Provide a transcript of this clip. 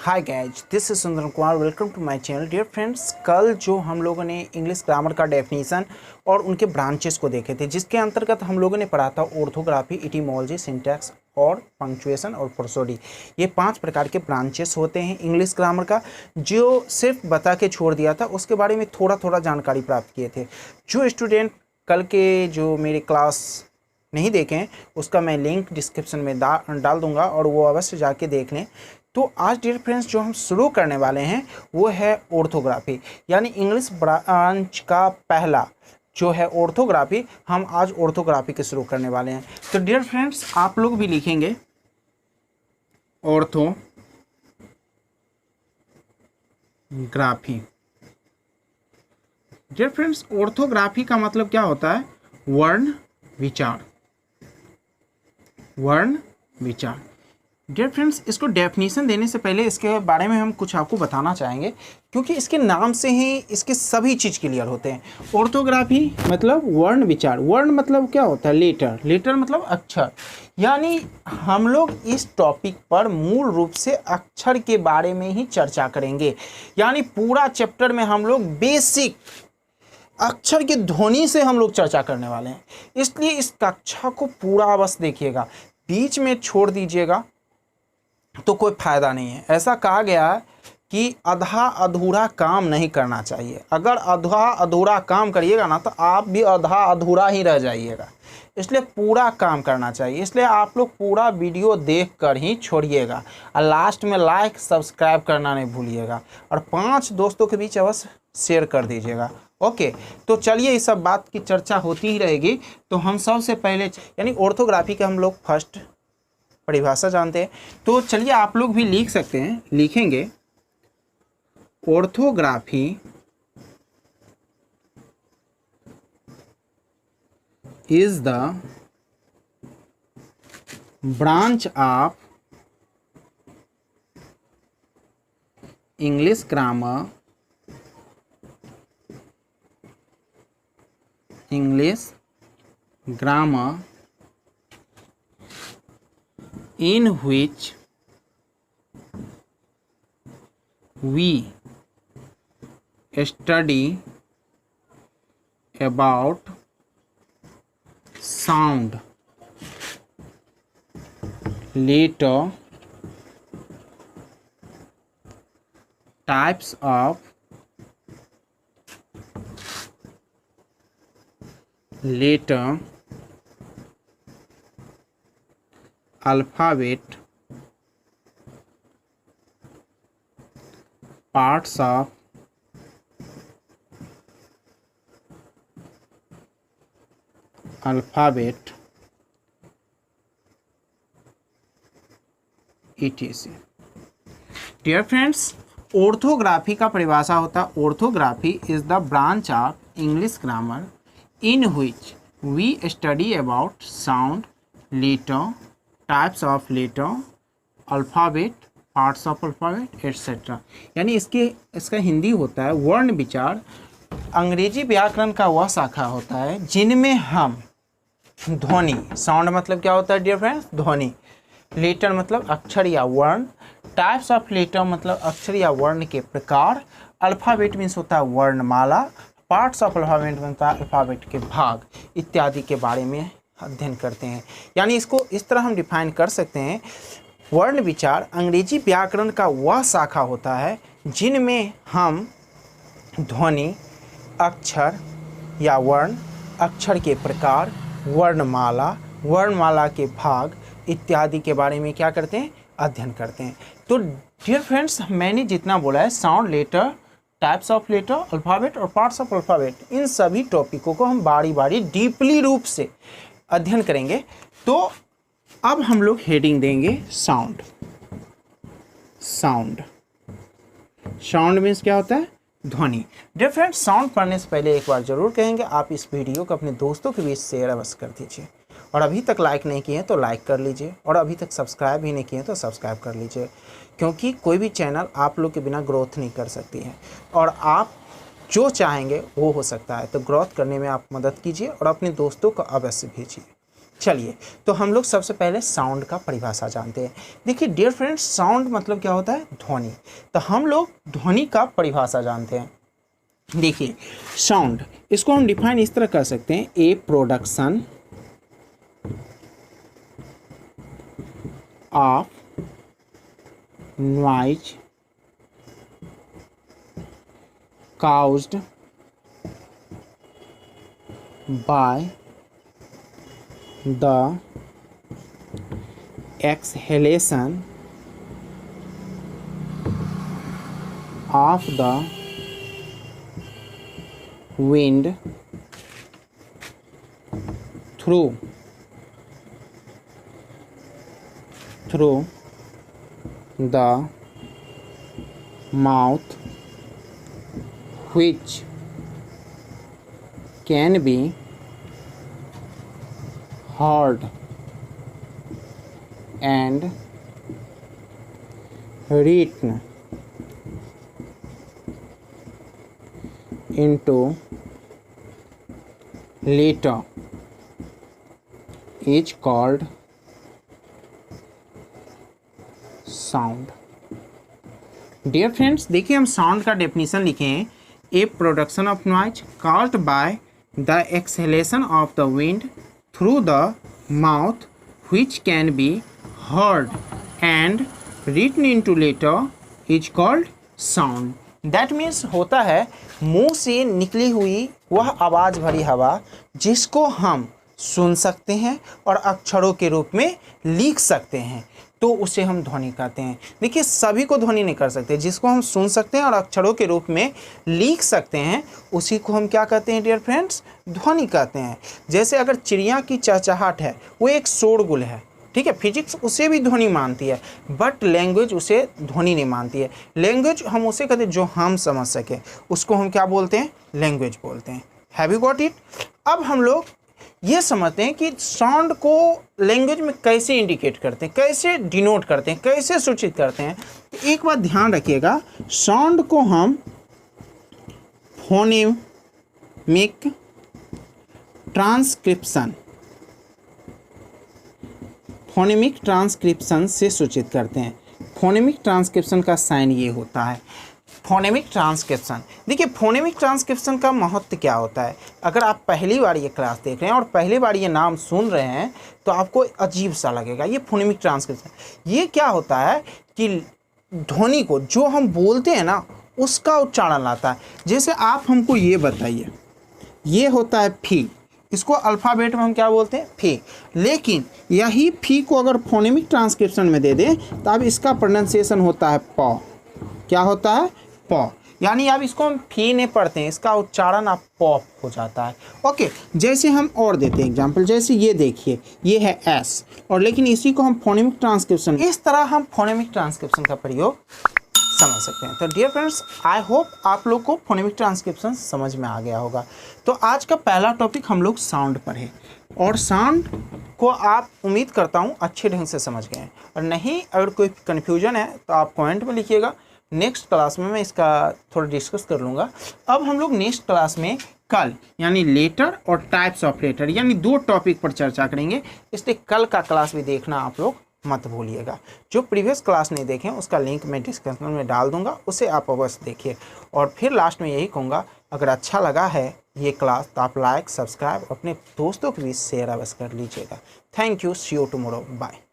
Hi guys, this is Sundar Kumar. Welcome to my channel. Dear friends, कल जो हम लोगों ने इंग्लिश ग्रामर का डेफिनेशन और उनके ब्रांचेस को देखे थे, जिसके अंतर्गत हम लोगों ने पढ़ा था ऑर्थोग्राफी, इटिमोलॉजी, सिंटैक्स और पंक्चुएशन और प्रोसोडी। ये 5 प्रकार के ब्रांचेस होते हैं इंग्लिश ग्रामर का, जो सिर्फ बता के छोड़ दिया था। उसके बारे में थोड़ा थोड़ा जानकारी प्राप्त किए थे। जो स्टूडेंट कल के जो मेरे क्लास नहीं देखें, उसका मैं लिंक डिस्क्रिप्शन में डाल दूंगा और वो अवश्य जाके देख लें। तो आज डियर फ्रेंड्स जो हम शुरू करने वाले हैं वो है ऑर्थोग्राफी, यानी इंग्लिश ब्रांच का पहला जो है ऑर्थोग्राफी। हम आज ऑर्थोग्राफी के शुरू करने वाले हैं। तो डियर फ्रेंड्स आप लोग भी लिखेंगे ऑर्थोग्राफी। डियर फ्रेंड्स ऑर्थोग्राफी का मतलब क्या होता है? वर्ण विचार। वर्ण विचार। डियर फ्रेंड्स इसको डेफिनेशन देने से पहले इसके बारे में हम कुछ आपको बताना चाहेंगे, क्योंकि इसके नाम से ही इसके सभी चीज़ क्लियर होते हैं। ऑर्थोग्राफी मतलब वर्ण विचार। वर्ण मतलब क्या होता है? लेटर। लेटर मतलब अक्षर। यानी हम लोग इस टॉपिक पर मूल रूप से अक्षर के बारे में ही चर्चा करेंगे। यानी पूरा चैप्टर में हम लोग बेसिक अक्षर की ध्वनि से हम लोग चर्चा करने वाले हैं। इसलिए इस कक्षा को पूरा बस देखिएगा, बीच में छोड़ दीजिएगा तो कोई फायदा नहीं है। ऐसा कहा गया है कि आधा अधूरा काम नहीं करना चाहिए। अगर आधा अधूरा काम करिएगा ना तो आप भी आधा अधूरा ही रह जाइएगा। इसलिए पूरा काम करना चाहिए। इसलिए आप लोग पूरा वीडियो देखकर ही छोड़िएगा और लास्ट में लाइक सब्सक्राइब करना नहीं भूलिएगा और 5 दोस्तों के बीच अवश्य शेयर कर दीजिएगा। ओके, तो चलिए इस सब बात की चर्चा होती ही रहेगी। तो हम सबसे पहले यानी ऑर्थोग्राफी के हम लोग फर्स्ट परिभाषा जानते हैं। तो चलिए आप लोग भी लिख सकते हैं, लिखेंगे orthography is the branch of English grammar in which we study about sound, letter, types of letter, alphabet, parts of alphabet, etc. Dear friends orthography का परिभाषा होता है, orthography is the branch of English grammar in which we study about sound, letter, types of letter, alphabet, parts of alphabet, etc. यानी इसका हिंदी होता है वर्ण विचार। अंग्रेजी व्याकरण का वह शाखा होता है जिनमें हम ध्वनि, साउंड मतलब क्या होता है डियर फ्रेंड्स? ध्वनि। लेटर मतलब अक्षर या वर्ण। टाइप्स ऑफ लेटर मतलब अक्षर या वर्ण के प्रकार। अल्फ़ाबेट मीन्स होता है वर्णमाला। पार्ट्स ऑफ अल्फ़ाबेट बनता है अल्फ़ाबेट के भाग इत्यादि के बारे में अध्ययन करते हैं। यानी इसको इस तरह हम डिफाइन कर सकते हैं, वर्ण विचार अंग्रेजी व्याकरण का वह शाखा होता है जिनमें हम ध्वनि, अक्षर या वर्ण, अक्षर के प्रकार, वर्णमाला, वर्णमाला के भाग इत्यादि के बारे में क्या करते हैं? अध्ययन करते हैं। तो डियर फ्रेंड्स मैंने जितना बोला है sound, letter, types of letter, alphabet और पार्ट्स ऑफ अल्फ़ाबेट, इन सभी टॉपिकों को हम बारी बारी डीपली रूप से अध्ययन करेंगे। तो अब हम लोग हेडिंग देंगे साउंड। साउंड, साउंड मीन्स क्या होता है? ध्वनि। डियर फ्रेंड्स साउंड पढ़ने से पहले एक बार जरूर कहेंगे आप इस वीडियो को अपने दोस्तों के बीच शेयर अवश्य कर दीजिए और अभी तक लाइक नहीं किए हैं तो लाइक कर लीजिए और अभी तक सब्सक्राइब भी नहीं किए हैं तो सब्सक्राइब कर लीजिए, क्योंकि कोई भी चैनल आप लोग के बिना ग्रोथ नहीं कर सकती है और आप जो चाहेंगे वो हो सकता है। तो ग्रोथ करने में आप मदद कीजिए और अपने दोस्तों को अवश्य भेजिए। चलिए, तो हम लोग सबसे पहले साउंड का परिभाषा जानते हैं। देखिए डियर फ्रेंड्स, साउंड मतलब क्या होता है? ध्वनि। तो हम लोग ध्वनि का परिभाषा जानते हैं। देखिए साउंड, इसको हम डिफाइन इस तरह कर सकते हैं, a production of noise caused by the exhalation of the wind through the mouth, which can be heard and written into letter is called sound। Dear friends, देखिए हम साउंड का डेफिनेशन लिखे हैं, a production of noise caused by the exhalation of the wind through the mouth, which can be heard and written into letter is called sound। That means होता है मुंह से निकली हुई वह आवाज़ भरी हवा जिसको हम सुन सकते हैं और अक्षरों के रूप में लिख सकते हैं, तो उसे हम ध्वनि कहते हैं। देखिए सभी को ध्वनि नहीं कर सकते, जिसको हम सुन सकते हैं और अक्षरों के रूप में लिख सकते हैं उसी को हम क्या कहते हैं डियर फ्रेंड्स? ध्वनि कहते हैं। जैसे अगर चिड़िया की चहचहाहट है, वो एक शोरगुल है, ठीक है, फिजिक्स उसे भी ध्वनि मानती है, बट लैंग्वेज उसे ध्वनि नहीं मानती है। लैंग्वेज हम उसे कहते हैं जो हम समझ सकें, उसको हम क्या बोलते हैं? लैंग्वेज बोलते हैं। Have you got it? अब हम लोग ये समझते हैं कि साउंड को लैंग्वेज में कैसे इंडिकेट करते हैं, कैसे डिनोट करते हैं, कैसे सूचित करते हैं। तो एक बात ध्यान रखिएगा, साउंड को हम फोनेमिक ट्रांसक्रिप्शन से सूचित करते हैं। फोनेमिक ट्रांसक्रिप्शन का साइन ये होता है, फोनेमिक ट्रांसक्रिप्शन। देखिए फोनेमिक ट्रांसक्रिप्शन का महत्व क्या होता है? अगर आप पहली बार ये क्लास देख रहे हैं और पहली बार ये नाम सुन रहे हैं तो आपको अजीब सा लगेगा। ये फोनेमिक ट्रांसक्रिप्शन ये क्या होता है कि ध्वनि को जो हम बोलते हैं ना उसका उच्चारण लाता है। जैसे आप हमको ये बताइए, ये होता है फी, इसको अल्फ़ाबेट में हम क्या बोलते हैं? फी। लेकिन यही फी को अगर फोनेमिक ट्रांसक्रिप्शन में दे दें तो अब इसका प्रोनाउंसिएशन होता है प। क्या होता है? प। यानी अब इसको हम फी नहीं पढ़ते हैं, इसका उच्चारण अब पॉप हो जाता है। ओके, जैसे हम और देते हैं एग्जाम्पल, जैसे ये देखिए, ये है एस और लेकिन इसी को हम फोनेमिक ट्रांसक्रिप्शन, इस तरह हम फोनेमिक ट्रांसक्रिप्शन का प्रयोग समझ सकते हैं। तो डियर फ्रेंड्स, आई होप आप लोग को फोनेमिक ट्रांसक्रिप्शन समझ में आ गया होगा। तो आज का पहला टॉपिक हम लोग साउंड पढ़े और साउंड को आप उम्मीद करता हूँ अच्छे ढंग से समझ गए हैं, और नहीं अगर कोई कन्फ्यूजन है तो आप कमेंट में लिखिएगा। नेक्स्ट क्लास में मैं इसका थोड़ा डिस्कस कर लूँगा। अब हम लोग नेक्स्ट क्लास में कल यानी लेटर और टाइप्स ऑफ लेटर यानी 2 टॉपिक पर चर्चा करेंगे, इसलिए कल का क्लास भी देखना आप लोग मत भूलिएगा। जो प्रीवियस क्लास नहीं देखें उसका लिंक मैं डिस्क्रिप्शन में डाल दूंगा, उसे आप अवश्य देखिए। और फिर लास्ट में यही कहूँगा, अगर अच्छा लगा है ये क्लास तो आप लाइक सब्सक्राइब अपने दोस्तों के बीच शेयर अवश्य कर लीजिएगा। Thank you, see you tomorrow, bye.